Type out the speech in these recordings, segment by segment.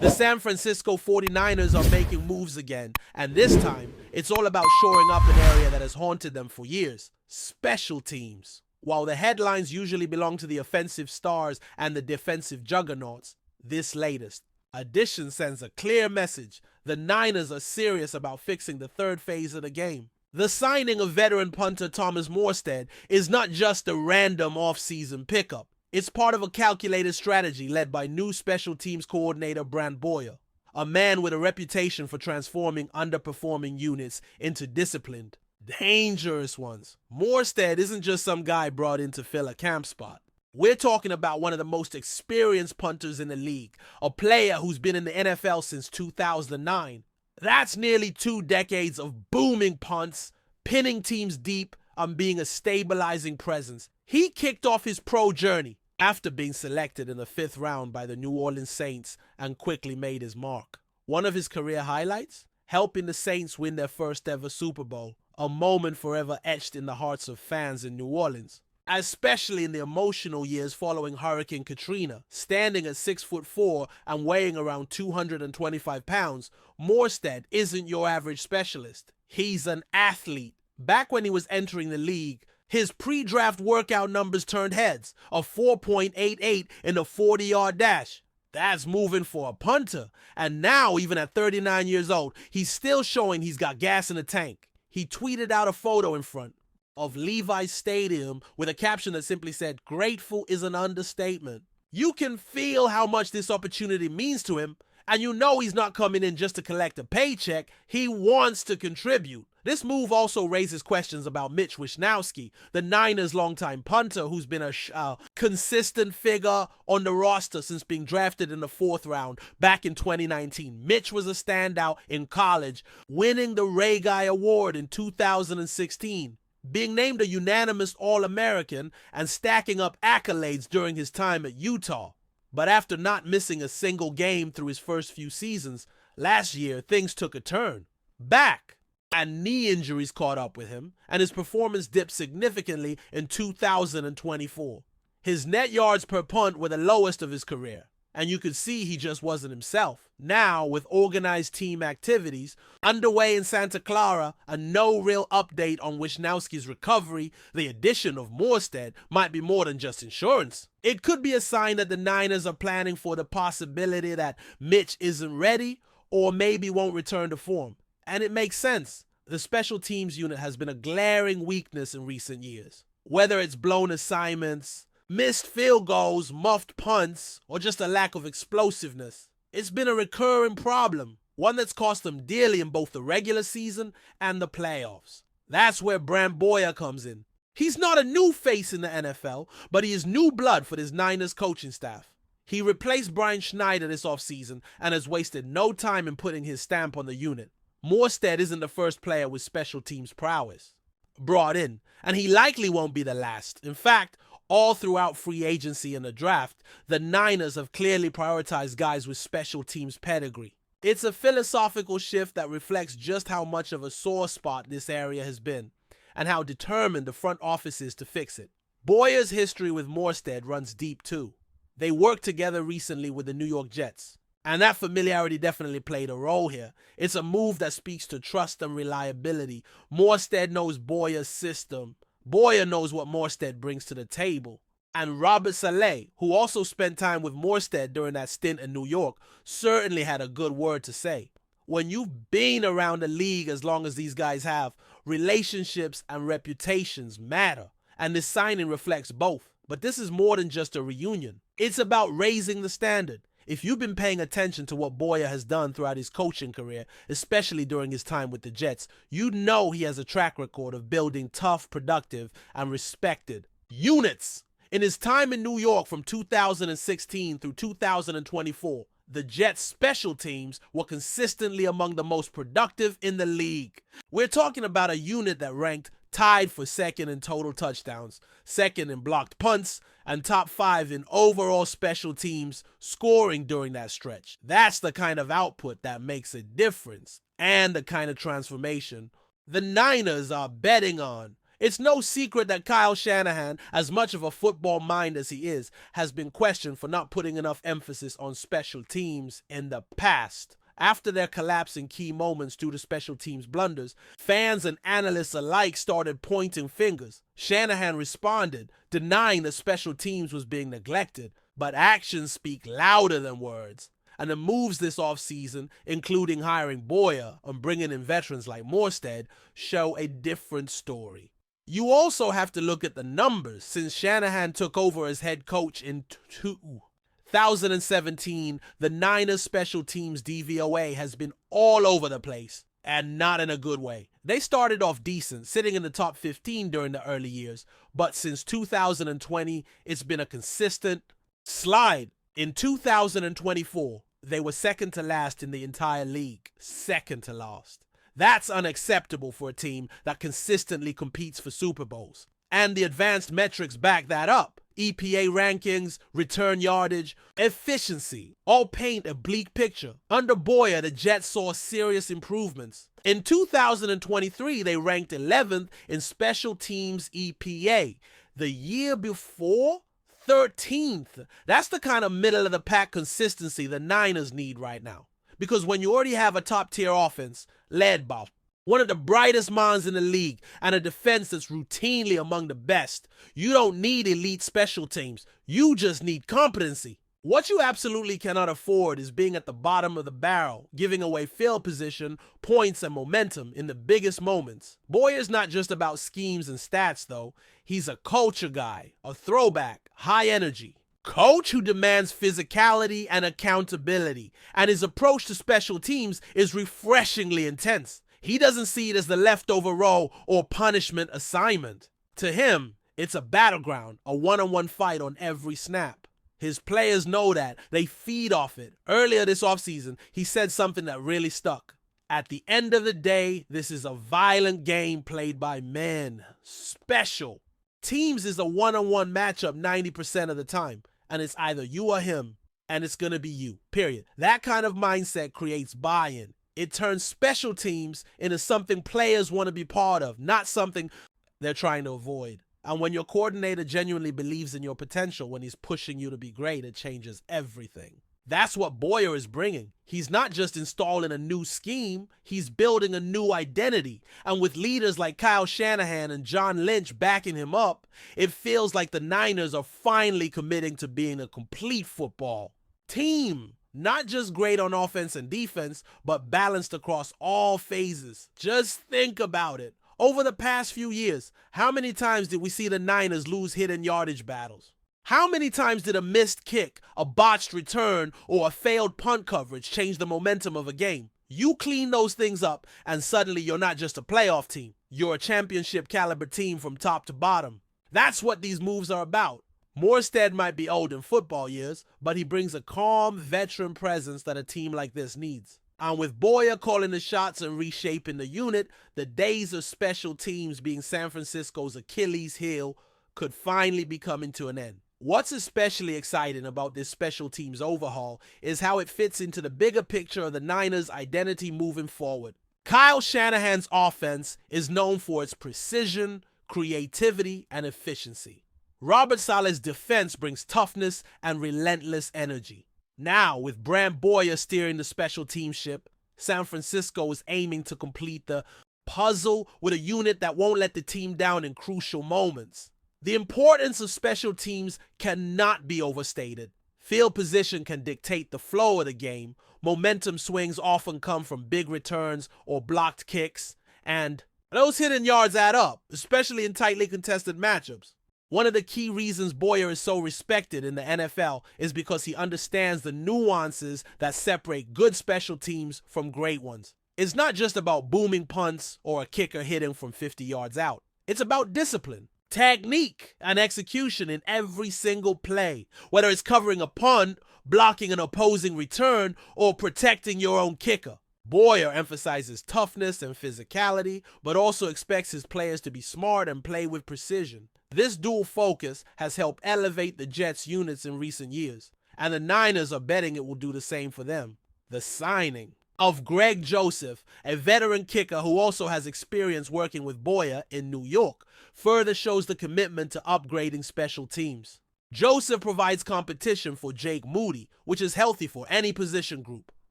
The San Francisco 49ers are making moves again, and this time, it's all about shoring up an area that has haunted them for years: special teams. While the headlines usually belong to the offensive stars and the defensive juggernauts, this latest addition sends a clear message: the Niners are serious about fixing the third phase of the game. The signing of veteran punter Thomas Morstead is not just a random off-season pickup. It's part of a calculated strategy led by new special teams coordinator Brant Boyer, a man with a reputation for transforming underperforming units into disciplined, dangerous ones. Morstead isn't just some guy brought in to fill a camp spot. We're talking about one of the most experienced punters in the league, a player who's been in the NFL since 2009. That's nearly 2 decades of booming punts, pinning teams deep, and being a stabilizing presence. He kicked off his pro journey after being selected in the 5th round by the New Orleans Saints and quickly made his mark. One of his career highlights? Helping the Saints win their first ever Super Bowl, a moment forever etched in the hearts of fans in New Orleans. Especially in the emotional years following Hurricane Katrina. Standing at 6'4" and weighing around 225 pounds, Morstead isn't your average specialist. He's an athlete. Back when he was entering the league, his pre-draft workout numbers turned heads, a 4.88 in a 40-yard dash. That's moving for a punter. And now, even at 39 years old, he's still showing he's got gas in the tank. He tweeted out a photo in front of Levi's Stadium with a caption that simply said, "Grateful is an understatement." You can feel how much this opportunity means to him, and you know he's not coming in just to collect a paycheck. He wants to contribute. This move also raises questions about Mitch Wishnowski, the Niners' longtime punter who's been a consistent figure on the roster since being drafted in the 4th round back in 2019. Mitch was a standout in college, winning the Ray Guy Award in 2016. Being named a unanimous All-American and stacking up accolades during his time at Utah. But after not missing a single game through his first few seasons, last year things took a turn. Back and knee injuries caught up with him, and his performance dipped significantly in 2024. His net yards per punt were the lowest of his career, and you could see he just wasn't himself. Now, with organized team activities underway in Santa Clara and no real update on Wishnowski's recovery, the addition of Morstead might be more than just insurance. It could be a sign that the Niners are planning for the possibility that Mitch isn't ready or maybe won't return to form. And it makes sense. The special teams unit has been a glaring weakness in recent years. Whether it's blown assignments, missed field goals, muffed punts, or just a lack of explosiveness, it's been a recurring problem, one that's cost them dearly in both the regular season and the playoffs. That's where Brant Boyer comes in. He's not a new face in the NFL, but he is new blood for this Niners coaching staff. He replaced Brian Schneider this offseason and has wasted no time in putting his stamp on the unit. Morstead isn't the first player with special teams prowess brought in, and he likely won't be the last. In fact, all throughout free agency and the draft, the Niners have clearly prioritized guys with special teams pedigree. It's a philosophical shift that reflects just how much of a sore spot this area has been, and how determined the front office is to fix it. Boyer's history with Morstead runs deep too. They worked together recently with the New York Jets, and that familiarity definitely played a role here. It's a move that speaks to trust and reliability. Morstead knows Boyer's system. Boyer knows what Morstead brings to the table. And Robert Saleh, who also spent time with Morstead during that stint in New York, certainly had a good word to say. When you've been around the league as long as these guys have, relationships and reputations matter. And this signing reflects both. But this is more than just a reunion. It's about raising the standard. If you've been paying attention to what Boyer has done throughout his coaching career, especially during his time with the Jets, you know he has a track record of building tough, productive, and respected units. In his time in New York from 2016 through 2024, the Jets' special teams were consistently among the most productive in the league. We're talking about a unit that ranked tied for 2nd in total touchdowns, 2nd in blocked punts, and top 5 in overall special teams scoring during that stretch. That's the kind of output that makes a difference, and the kind of transformation the Niners are betting on. It's no secret that Kyle Shanahan, as much of a football mind as he is, has been questioned for not putting enough emphasis on special teams in the past. After their collapse in key moments due to special teams blunders, fans and analysts alike started pointing fingers. Shanahan responded, denying that special teams was being neglected, but actions speak louder than words. And the moves this offseason, including hiring Boyer and bringing in veterans like Morstead, show a different story. You also have to look at the numbers. Since Shanahan took over as head coach in 2017, the Niners special teams DVOA has been all over the place, and not in a good way. They started off decent, sitting in the top 15 during the early years, but since 2020, it's been a consistent slide. In 2024, they were second to last in the entire league. Second to last. That's unacceptable for a team that consistently competes for Super Bowls. And the advanced metrics back that up. EPA rankings, return yardage, efficiency, all paint a bleak picture. Under Boyer, the Jets saw serious improvements. In 2023, they ranked 11th in special teams EPA. The year before, 13th. That's the kind of middle-of-the-pack consistency the Niners need right now. Because when you already have a top-tier offense led by one of the brightest minds in the league and a defense that's routinely among the best, you don't need elite special teams. You just need competency. What you absolutely cannot afford is being at the bottom of the barrel, giving away field position, points, and momentum in the biggest moments. Boyer's not just about schemes and stats, though. He's a culture guy, a throwback, high energy coach who demands physicality and accountability, and his approach to special teams is refreshingly intense. He doesn't see it as the leftover role or punishment assignment. To him, it's a battleground, a one-on-one fight on every snap. His players know that. They feed off it. Earlier this offseason, he said something that really stuck. At the end of the day, this is a violent game played by men. Special. Teams is a one-on-one matchup 90% of the time, and it's either you or him, and it's going to be you, period. That kind of mindset creates buy-in. It turns special teams into something players want to be part of, not something they're trying to avoid. And when your coordinator genuinely believes in your potential when he's pushing you to be great, it changes everything. That's what Boyer is bringing. He's not just installing a new scheme, he's building a new identity. And with leaders like Kyle Shanahan and John Lynch backing him up, it feels like the Niners are finally committing to being a complete football team. Not just great on offense and defense, but balanced across all phases. Just think about it. Over the past few years, how many times did we see the Niners lose hidden yardage battles? How many times did a missed kick, a botched return, or a failed punt coverage change the momentum of a game? You clean those things up, and suddenly you're not just a playoff team. You're a championship caliber team from top to bottom. That's what these moves are about. Morstead might be old in football years, but he brings a calm, veteran presence that a team like this needs. And with Boyer calling the shots and reshaping the unit, the days of special teams being San Francisco's Achilles heel could finally be coming to an end. What's especially exciting about this special teams overhaul is how it fits into the bigger picture of the Niners' identity moving forward. Kyle Shanahan's offense is known for its precision, creativity, and efficiency. Robert Saleh's defense brings toughness and relentless energy. Now, with Brant Boyer steering the special team ship, San Francisco is aiming to complete the puzzle with a unit that won't let the team down in crucial moments. The importance of special teams cannot be overstated. Field position can dictate the flow of the game. Momentum swings often come from big returns or blocked kicks, and those hidden yards add up, especially in tightly contested matchups. One of the key reasons Boyer is so respected in the NFL is because he understands the nuances that separate good special teams from great ones. It's not just about booming punts or a kicker hitting from 50 yards out. It's about discipline, technique, and execution in every single play. Whether it's covering a punt, blocking an opposing return, or protecting your own kicker. Boyer emphasizes toughness and physicality, but also expects his players to be smart and play with precision. This dual focus has helped elevate the Jets' units in recent years, and the Niners are betting it will do the same for them. The signing. of Greg Joseph, a veteran kicker who also has experience working with Boyer in New York, further shows the commitment to upgrading special teams. Joseph provides competition for Jake Moody, which is healthy for any position group.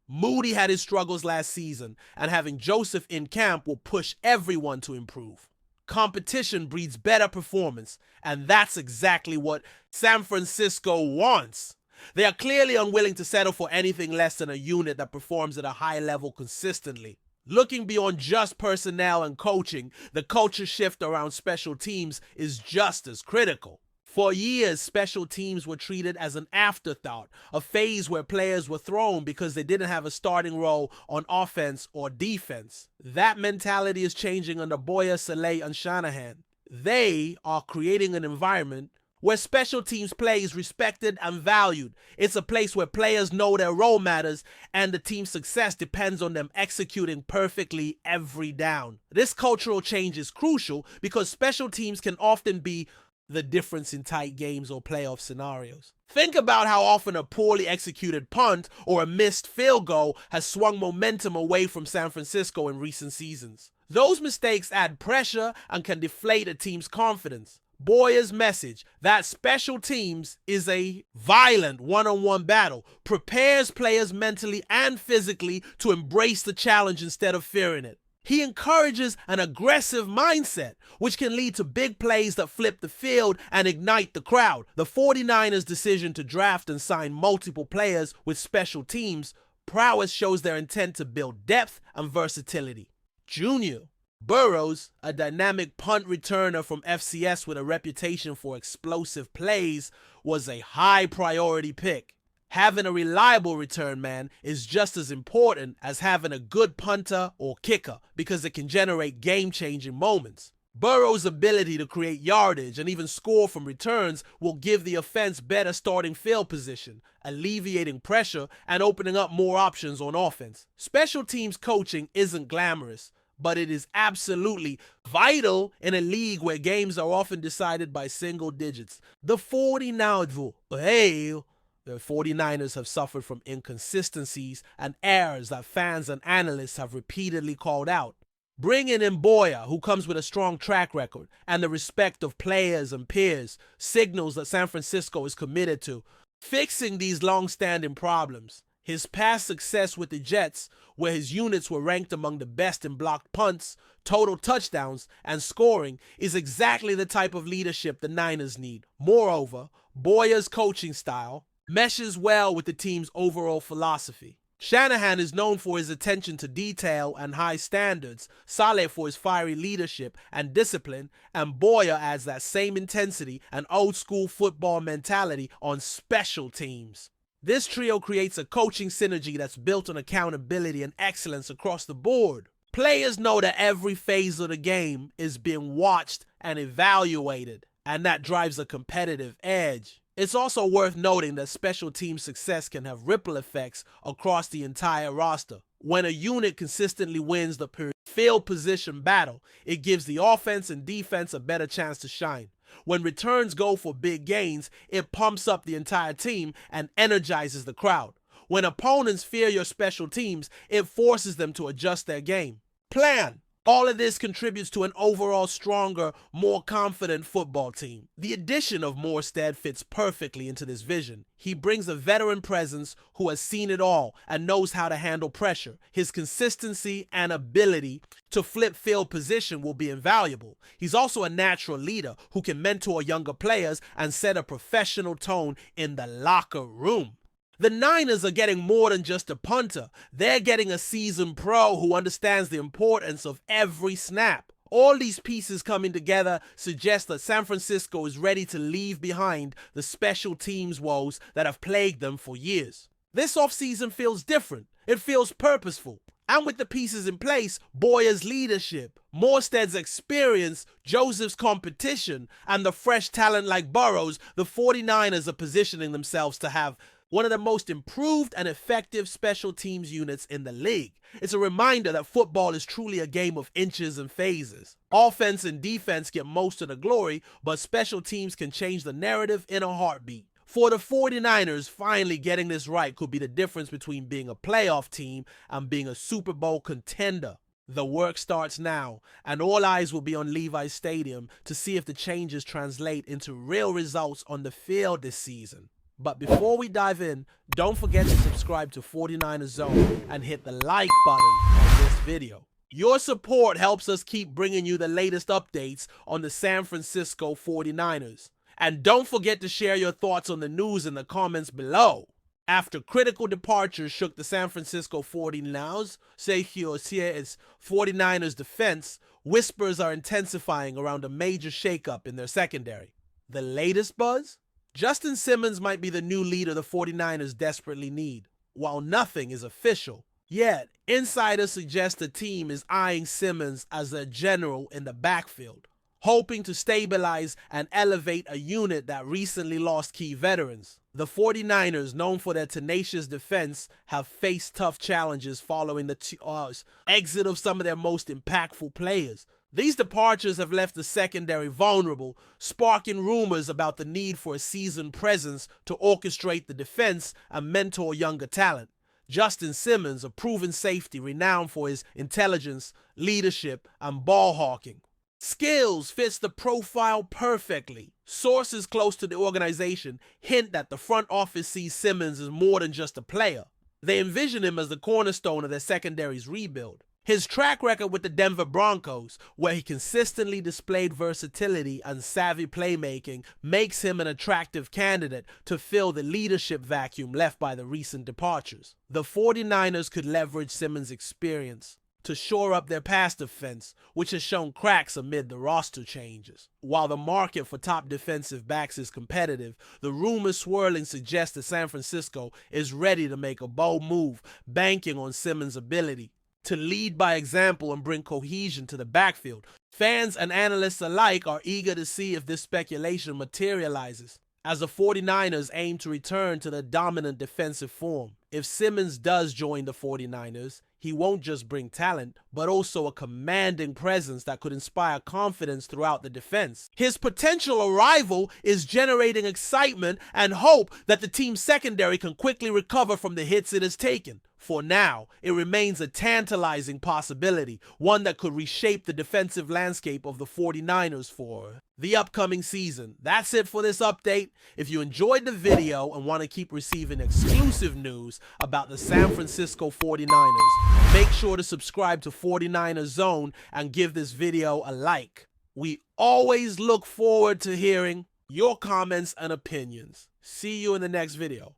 Moody had his struggles last season, and having Joseph in camp will push everyone to improve. Competition breeds better performance, and that's exactly what San Francisco wants. They are clearly unwilling to settle for anything less than a unit that performs at a high level consistently. Looking beyond just personnel and coaching, the culture shift around special teams is just as critical. For years, special teams were treated as an afterthought, a phase where players were thrown because they didn't have a starting role on offense or defense. That mentality is changing under Boyer, Saleh, and Shanahan. They are creating an environment where special teams play is respected and valued. It's a place where players know their role matters and the team's success depends on them executing perfectly every down. This cultural change is crucial because special teams can often be the difference in tight games or playoff scenarios. Think about how often a poorly executed punt or a missed field goal has swung momentum away from San Francisco in recent seasons. Those mistakes add pressure and can deflate a team's confidence. Boyer's message that special teams is a violent one-on-one battle prepares players mentally and physically to embrace the challenge instead of fearing it. He encourages an aggressive mindset, which can lead to big plays that flip the field and ignite the crowd. The 49ers' decision to draft and sign multiple players with special teams prowess shows their intent to build depth and versatility. Junior Burroughs, a dynamic punt returner from FCS with a reputation for explosive plays, was a high priority pick. Having a reliable return man is just as important as having a good punter or kicker because it can generate game-changing moments. Burrow's ability to create yardage and even score from returns will give the offense better starting field position, alleviating pressure and opening up more options on offense. Special teams coaching isn't glamorous, but it is absolutely vital in a league where games are often decided by single digits. The 49ers have suffered from inconsistencies and errors that fans and analysts have repeatedly called out. Bringing in Boyer, who comes with a strong track record, and the respect of players and peers, signals that San Francisco is committed to fixing these long-standing problems. His past success with the Jets, where his units were ranked among the best in blocked punts, total touchdowns, and scoring, is exactly the type of leadership the Niners need. Moreover, Boyer's coaching style meshes well with the team's overall philosophy. Shanahan is known for his attention to detail and high standards, Saleh for his fiery leadership and discipline, and Boyer adds that same intensity and old-school football mentality on special teams. This trio creates a coaching synergy that's built on accountability and excellence across the board. Players know that every phase of the game is being watched and evaluated, and that drives a competitive edge. It's also worth noting that special team success can have ripple effects across the entire roster. When a unit consistently wins the field position battle, it gives the offense and defense a better chance to shine. When returns go for big gains, it pumps up the entire team and energizes the crowd. When opponents fear your special teams, it forces them to adjust their game. Plan. All of this contributes to an overall stronger, more confident football team. The addition of Morstead fits perfectly into this vision. He brings a veteran presence who has seen it all and knows how to handle pressure. His consistency and ability to flip field position will be invaluable. He's also a natural leader who can mentor younger players and set a professional tone in the locker room. The Niners are getting more than just a punter. They're getting a seasoned pro who understands the importance of every snap. All these pieces coming together suggest that San Francisco is ready to leave behind the special teams woes that have plagued them for years. This offseason feels different. It feels purposeful. And with the pieces in place, Boyer's leadership, Morstead's experience, Joseph's competition, and the fresh talent like Burroughs, the 49ers are positioning themselves to have one of the most improved and effective special teams units in the league. It's a reminder that football is truly a game of inches and phases. Offense and defense get most of the glory, but special teams can change the narrative in a heartbeat. For the 49ers, finally getting this right could be the difference between being a playoff team and being a Super Bowl contender. The work starts now, and all eyes will be on Levi's Stadium to see if the changes translate into real results on the field this season. But before we dive in, don't forget to subscribe to 49ers Zone and hit the like button on this video. Your support helps us keep bringing you the latest updates on the San Francisco 49ers. And don't forget to share your thoughts on the news in the comments below. After critical departures shook the San Francisco 49ers, its 49ers defense, whispers are intensifying around a major shakeup in their secondary. The latest buzz? Justin Simmons might be the new leader the 49ers desperately need. While nothing is official, yet insiders suggest the team is eyeing Simmons as a general in the backfield, hoping to stabilize and elevate a unit that recently lost key veterans. The 49ers, known for their tenacious defense, have faced tough challenges following the exit of some of their most impactful players. These departures have left the secondary vulnerable, sparking rumors about the need for a seasoned presence to orchestrate the defense and mentor younger talent. Justin Simmons, a proven safety renowned for his intelligence, leadership, and ball hawking. Skills fits the profile perfectly. Sources close to the organization hint that the front office sees Simmons as more than just a player. They envision him as the cornerstone of their secondary's rebuild. His track record with the Denver Broncos, where he consistently displayed versatility and savvy playmaking, makes him an attractive candidate to fill the leadership vacuum left by the recent departures. The 49ers could leverage Simmons' experience to shore up their pass defense, which has shown cracks amid the roster changes. While the market for top defensive backs is competitive, the rumors swirling suggest that San Francisco is ready to make a bold move, banking on Simmons' ability to lead by example and bring cohesion to the backfield. Fans and analysts alike are eager to see if this speculation materializes, as the 49ers aim to return to the dominant defensive form. If Simmons does join the 49ers, he won't just bring talent, but also a commanding presence that could inspire confidence throughout the defense. His potential arrival is generating excitement and hope that the team's secondary can quickly recover from the hits it has taken. For now, it remains a tantalizing possibility, one that could reshape the defensive landscape of the 49ers for the upcoming season. That's it for this update. If you enjoyed the video and want to keep receiving exclusive news about the San Francisco 49ers, make sure to subscribe to 49ers Zone and give this video a like. We always look forward to hearing your comments and opinions. See you in the next video.